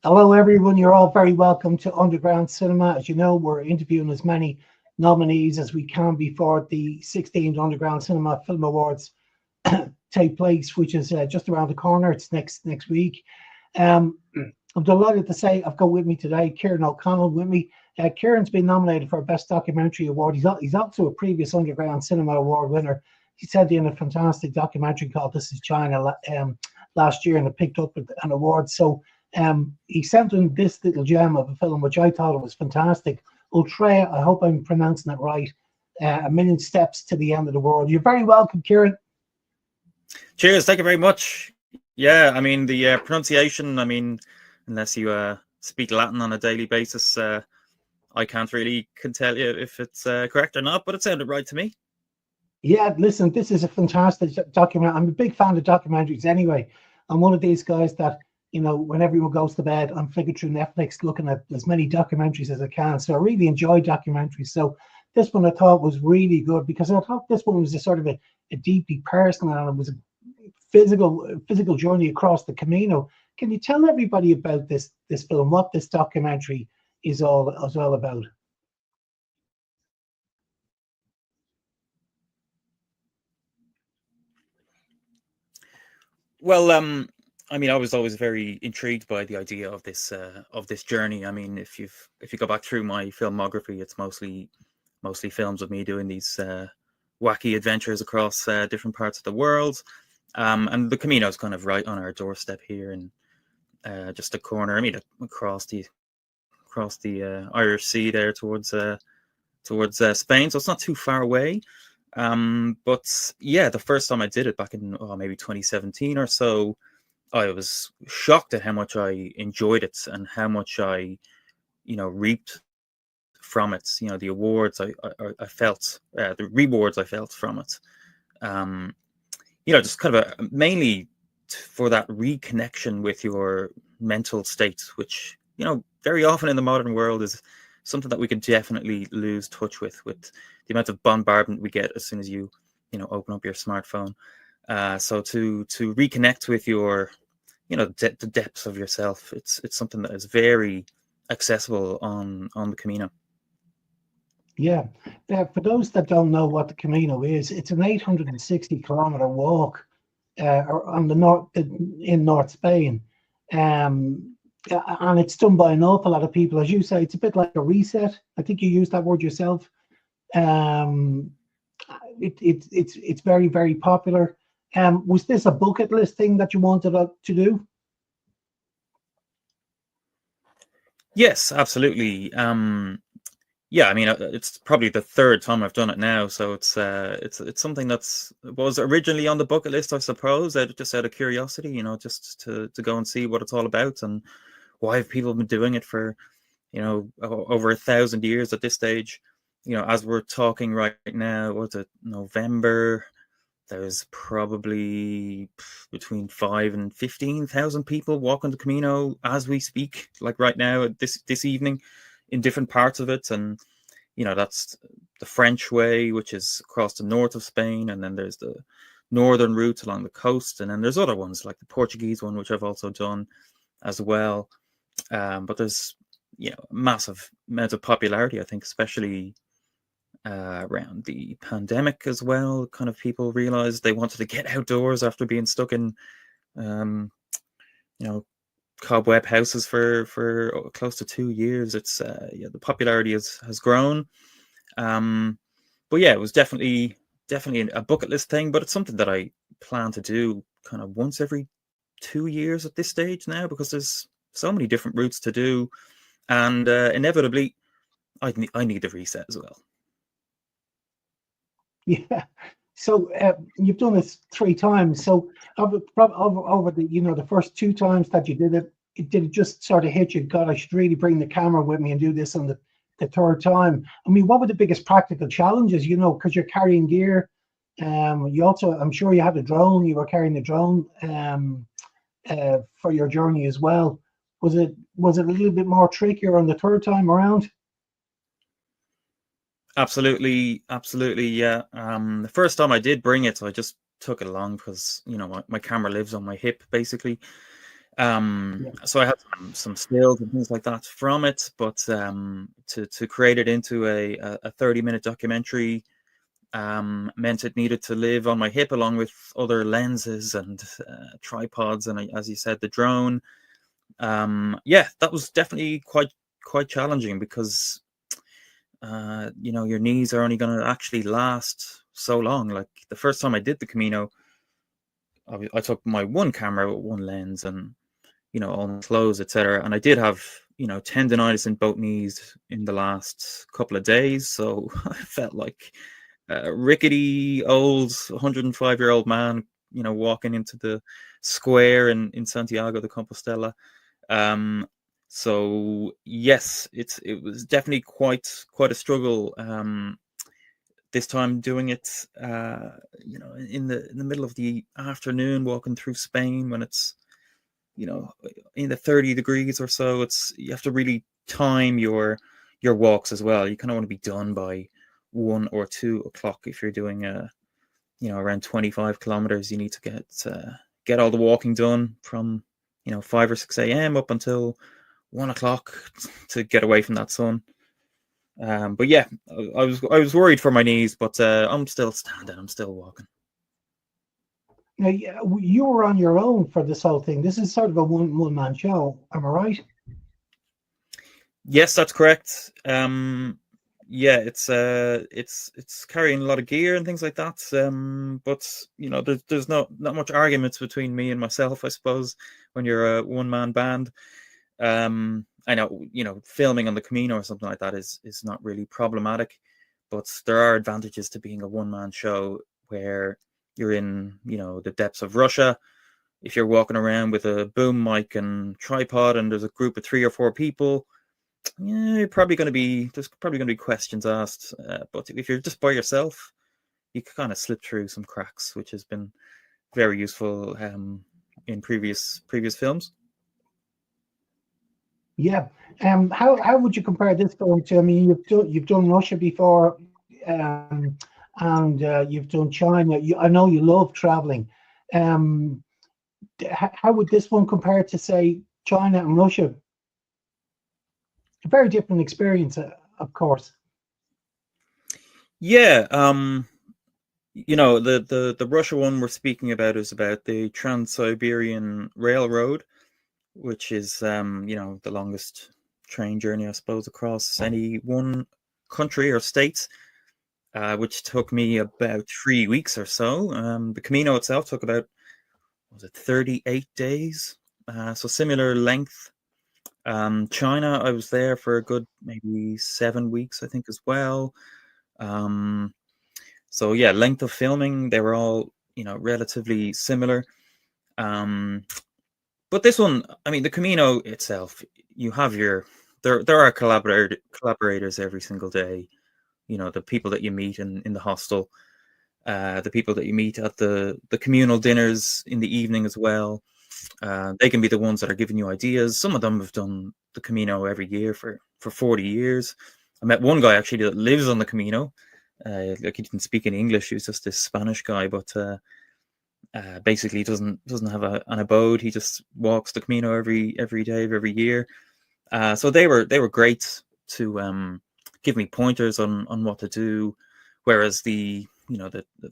Hello, everyone. You're all very welcome to Underground Cinema. As you know, we're interviewing as many nominees as we can before the 16th Underground Cinema Film Awards take place, which is just around the corner. It's next week. Um, I'm delighted to say I've got with me today Ciarán O'Connell with me. Kieran's been nominated for Best Documentary Award. He's also a previous Underground Cinema Award winner. He said in a fantastic documentary called This Is China last year, and it picked up an award. So he sent in this little gem of a film, which I thought was fantastic. ULTREIA, I hope I'm pronouncing it right. A Million Steps to the End of the World. You're very welcome, Ciarán. Cheers, thank you very much. Yeah, I mean, the pronunciation, I mean, unless you speak Latin on a daily basis, I can't really can tell you if it's correct or not, but it sounded right to me. Yeah, listen, this is a fantastic document. I'm a big fan of documentaries anyway. I'm one of these guys that, when everyone goes to bed, I'm flicking through Netflix looking at as many documentaries as I can. So I really enjoy documentaries. So this one I thought was really good because I thought this one was a sort of a deeply personal, and it was a physical journey across the Camino. Can you tell everybody about this film, what this documentary is all about? Well, I mean, I was always very intrigued by the idea of this journey. I mean, if you go back through my filmography, it's mostly films of me doing these wacky adventures across different parts of the world. And the Camino is kind of right on our doorstep here, and just a corner. I mean, across the Irish Sea there towards Spain, so it's not too far away. But yeah, the first time I did it back in maybe 2017 or so, I was shocked at how much I enjoyed it and how much I, reaped from it. The awards I felt, the rewards I felt from it. Just kind of mainly for that reconnection with your mental state, which, very often in the modern world is something that we can definitely lose touch with the amount of bombardment we get as soon as you open up your smartphone. So to reconnect with your, the depths of yourself, it's something that is very accessible on the Camino. Yeah. For those that don't know what the Camino is, it's an 860-kilometer walk on the north in North Spain. And it's done by an awful lot of people. As you say, it's a bit like a reset. I think you used that word yourself. Um, it's very, very popular. Was this a bucket list thing that you wanted to do? Yes, absolutely. Yeah, I mean, it's probably the third time I've done it now, so it's something that's was originally on the bucket list, I suppose, just out of curiosity, just to go and see what it's all about and why have people been doing it for, over 1,000 years at this stage. As we're talking right now, what's it, November? There's probably between 5 and 15,000 people walking the Camino as we speak, like right now, this evening, in different parts of it. And that's the French way, which is across the north of Spain, and then there's the northern route along the coast, and then there's other ones like the Portuguese one, which I've also done as well. But there's massive amount of popularity, I think, especially around the pandemic as well. Kind of people realized they wanted to get outdoors after being stuck in cobweb houses for close to 2 years. It's the popularity has grown. But yeah, it was definitely a bucket list thing, but it's something that I plan to do kind of once every 2 years at this stage now, because there's so many different routes to do, and inevitably I need the reset as well. Yeah. So you've done this 3 times. So over the first 2 times that you did it, did it just sort of hit you? God, I should really bring the camera with me and do this on the third time. I mean, what were the biggest practical challenges? Because you're carrying gear. You also, I'm sure you had a drone. You were carrying the drone for your journey as well. Was it a little bit more trickier on the third time around? Absolutely, yeah. The first time I did bring it, I just took it along because my camera lives on my hip basically. So I had some stills and things like that from it, but to create it into a 30-minute documentary meant it needed to live on my hip along with other lenses and tripods, and as you said, the drone. Yeah, that was definitely quite challenging because your knees are only going to actually last so long. Like the first time I did the Camino, I took my one camera with one lens and all my clothes, etc. And I did have tendonitis in both knees in the last couple of days, so I felt like a rickety old 105-year-old man, walking into the square in Santiago de Compostela. So yes, it was definitely quite a struggle. This time doing it, in the middle of the afternoon, walking through Spain when it's in the 30 degrees or so. You have to really time your walks as well. You kind of want to be done by 1 or 2 o'clock. If you're doing around 25 kilometers, you need to get all the walking done from 5 or 6 a.m. up until 1 o'clock to get away from that sun. But yeah, I was worried for my knees, but I'm still standing. I'm still walking. Now, you were on your own for this whole thing. This is sort of a one-man show. Am I right? Yes, that's correct. Yeah, it's carrying a lot of gear and things like that. But there's not much arguments between me and myself, I suppose, when you're a one-man band. I know, filming on the Camino or something like that is not really problematic, but there are advantages to being a one-man show where you're in, the depths of Russia. If you're walking around with a boom mic and tripod and there's a group of 3 or 4 people, yeah, there's probably going to be questions asked. But if you're just by yourself, you can kind of slip through some cracks, which has been very useful in previous films. Yeah. How would you compare this film to? I mean, you've done Russia before, and you've done China. I know you love traveling. How would this one compare to, say, China and Russia? A very different experience, of course. Yeah. The Russia one we're speaking about is about the Trans-Siberian Railroad, which is the longest train journey, I suppose, across any one country or state, which took me about 3 weeks or so. The Camino itself took about 38 days, so similar length. China, I was there for a good maybe 7 weeks, I think, as well. So yeah, length of filming, they were all relatively similar. But this one, I mean, the Camino itself, you have there are collaborators every single day. The people that you meet in the hostel, the people that you meet at the communal dinners in the evening as well. They can be the ones that are giving you ideas. Some of them have done the Camino every year for 40 years. I met one guy actually that lives on the Camino. Like he didn't speak any English. He was just this Spanish guy, but basically doesn't have an abode. He just walks the Camino every day of every year. So they were great to give me pointers on what to do. Whereas the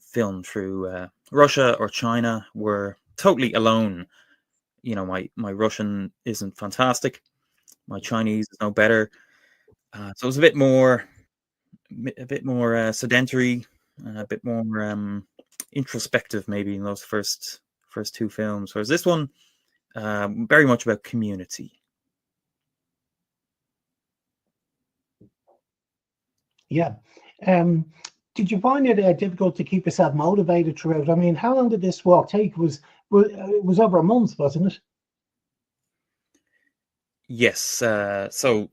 film through Russia or China were totally alone. My Russian isn't fantastic. My Chinese is no better. So it was a bit more sedentary, a bit more introspective, maybe, in those first 2 films. Whereas this one, very much about community. Yeah. Did you find it difficult to keep yourself motivated throughout? I mean, how long did this walk take? It was over a month, wasn't it? Yes. So,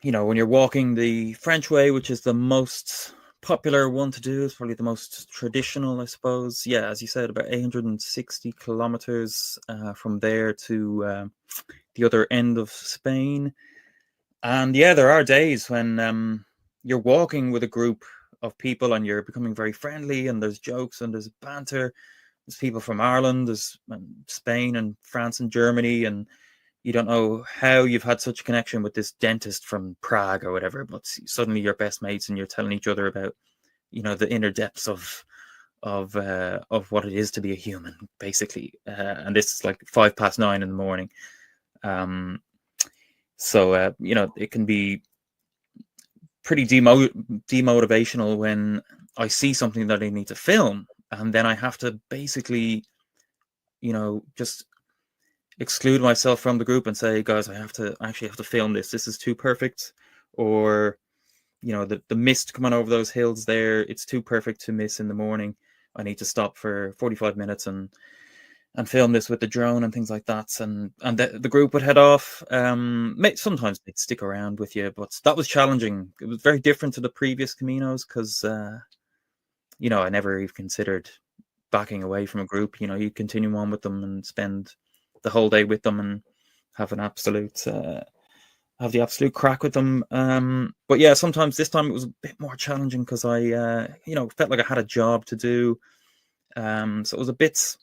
when you're walking the French way, which is the most popular one to do, is probably the most traditional, I suppose. Yeah, as you said, about 860 kilometers from there to the other end of Spain. And yeah, there are days when you're walking with a group of people and you're becoming very friendly and there's jokes and there's banter. there's people from Ireland, there's Spain and France and Germany, and you don't know how you've had such a connection with this dentist from Prague or whatever, but suddenly you're best mates and you're telling each other about, the inner depths of what it is to be a human, basically. And this is like 9:05 in the morning. So it can be pretty demotivational when I see something that I need to film, and then I have to basically, just exclude myself from the group and say, guys, I actually have to film this. This is too perfect. Or, the mist coming over those hills there, it's too perfect to miss in the morning. I need to stop for 45 minutes and film this with the drone and things like that. And the group would head off. Sometimes they'd stick around with you, but that was challenging. It was very different to the previous Caminos because, I never even considered backing away from a group. You continue on with them and spend the whole day with them and have the absolute crack with them. But yeah, sometimes this time it was a bit more challenging because I, felt like I had a job to do. So it was a bit.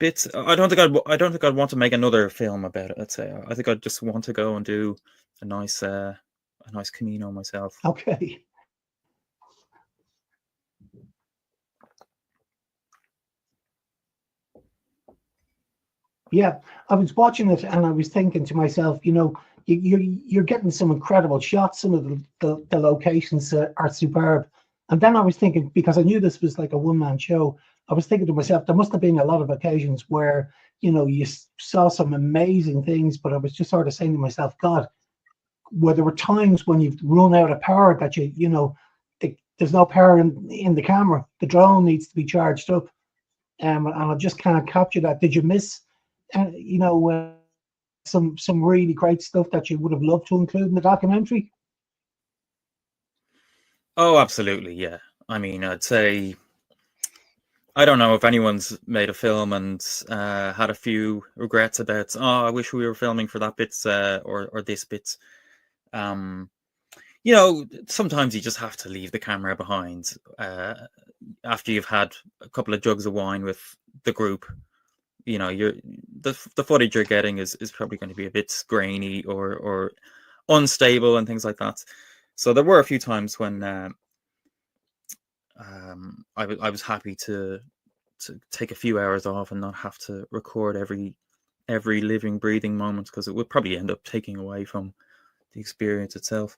I don't think I'd want to make another film about it. Let's say I think I'd just want to go and do a nice Camino myself. Okay. Yeah, I was watching it and I was thinking to myself, you're getting some incredible shots. Some of the locations are superb. And then I was thinking, because I knew this was like a one-man show, I was thinking to myself, there must have been a lot of occasions where, you saw some amazing things, but I was just sort of saying to myself, God, where there were times when you've run out of power that there's no power in the camera. The drone needs to be charged up. And I just can't capture that. Did you miss, some really great stuff that you would have loved to include in the documentary? Oh, absolutely, yeah. I mean, I'd say I don't know if anyone's made a film and had a few regrets about, I wish we were filming for that bit or this bit. Sometimes you just have to leave the camera behind after you've had a couple of jugs of wine with the group. The footage you're getting is probably going to be a bit grainy or unstable and things like that. So there were a few times when I was happy to take a few hours off and not have to record every living, breathing moment, because it would probably end up taking away from the experience itself.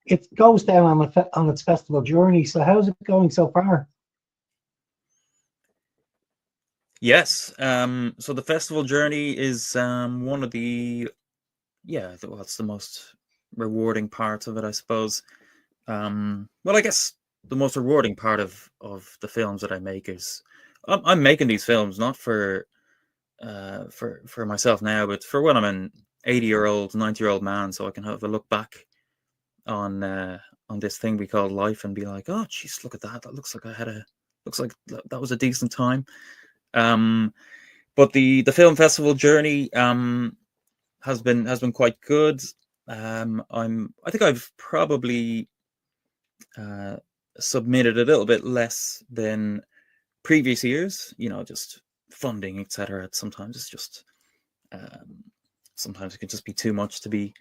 It goes down on its festival journey. So how's it going so far? Yes. So the festival journey is one of the what's the most rewarding part of it, I suppose. Well, I guess the most rewarding part of the films that I make is I'm making these films not for myself now, but for when I'm an 80-year-old, 90-year-old man, so I can have a look back on this thing we call life and be like, oh, jeez, look at that. That looks like that was a decent time. But the film festival journey has been quite good. I think I've probably submitted a little bit less than previous years, just funding, etc. Sometimes it's just sometimes it can just be too much to be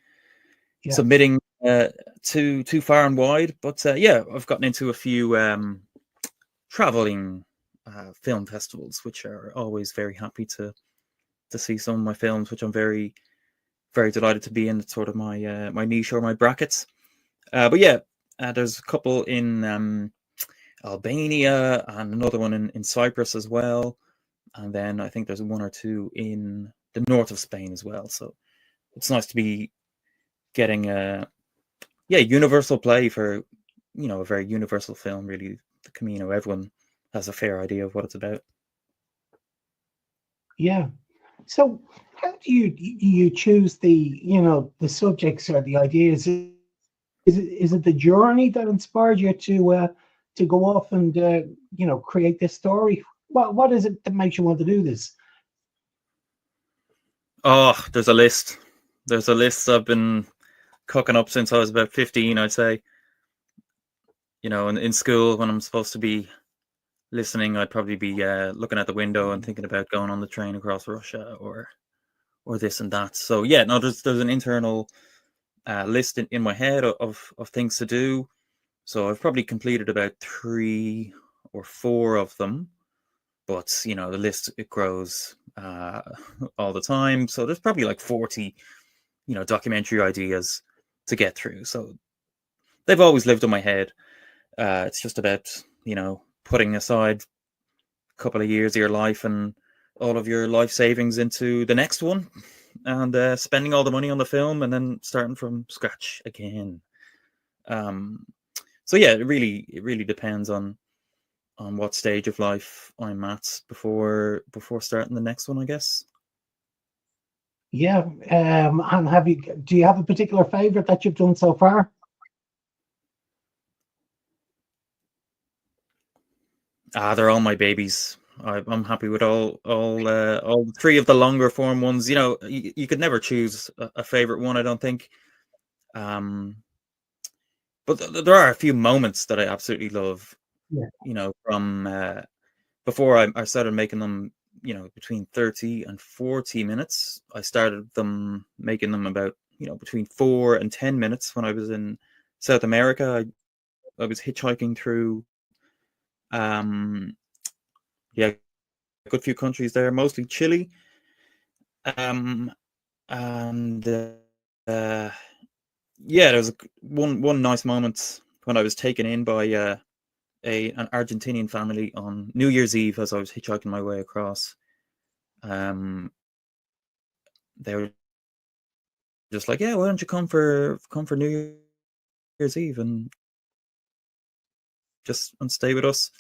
submitting too far and wide. But I've gotten into a few traveling film festivals, which are always very happy to see some of my films, which I'm very, very delighted to be in. It's sort of my my niche or my brackets. But there's a couple in Albania and another one in Cyprus as well. And then I think there's one or two in the north of Spain as well. So it's nice to be getting a universal play for, a very universal film, really. The Camino, everyone has a fair idea of what it's about. Yeah. So how do you choose the subjects or the ideas? Is it the journey that inspired you to go off and create this story? What is it that makes you want to do this? Oh, there's a list. There's a list I've been cooking up since I was about 15, I'd say. In school, when I'm supposed to be listening, I'd probably be looking out the window and thinking about going on the train across Russia or this and that. So yeah, no, there's an internal list in my head of things to do. So I've probably completed about 3 or 4 of them, but the list, it grows all the time. So there's probably like 40, documentary ideas to get through. So they've always lived in my head. It's just about, putting aside a couple of years of your life and all of your life savings into the next one, and spending all the money on the film and then starting from scratch again. So yeah, it really depends on what stage of life I'm at before starting the next one, I guess. Yeah. And do you have a particular favorite that you've done so far? They're all my babies. I'm happy with all 3 of the longer form ones. You could never choose a favorite one, I don't think. But there are a few moments that I absolutely love. Yeah. From before I started making them, between 30 and 40 minutes. I started making them about, between 4 and 10 minutes when I was in South America. I was hitchhiking through, yeah, a good few countries there, mostly Chile. And yeah, there was one nice moment when I was taken in by an Argentinian family on New Year's Eve as I was hitchhiking my way across. They were just like, "Yeah, why don't you come for New Year's Eve and stay with us?"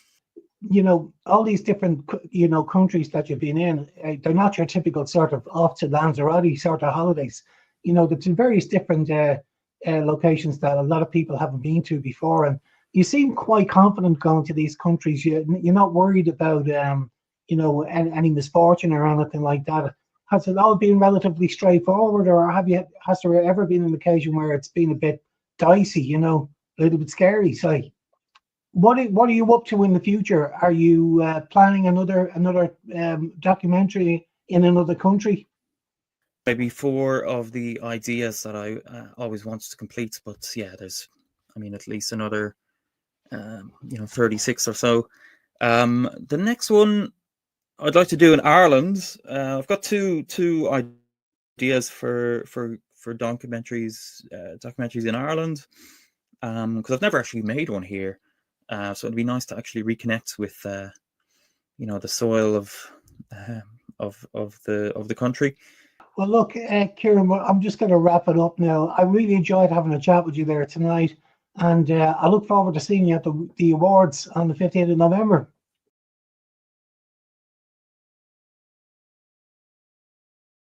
All these different, countries that you've been in, they're not your typical sort of off to Lanzarote sort of holidays. There's various different locations that a lot of people haven't been to before, and you seem quite confident going to these countries. You're not worried about, any misfortune or anything like that. Has it all been relatively straightforward, or has there ever been an occasion where it's been a bit dicey, a little bit scary? So, what are you up to in the future? Are you planning another documentary in another country? Maybe 4 of the ideas that I always wanted to complete, but yeah, there's, at least another 36 or so. The next one I'd like to do in Ireland. I've got two ideas for documentaries in Ireland, because I've never actually made one here. So it'd be nice to actually reconnect with the soil of the country. Well, look, Ciarán, I'm just going to wrap it up now. I really enjoyed having a chat with you there tonight, and I look forward to seeing you at the awards on the 15th of November.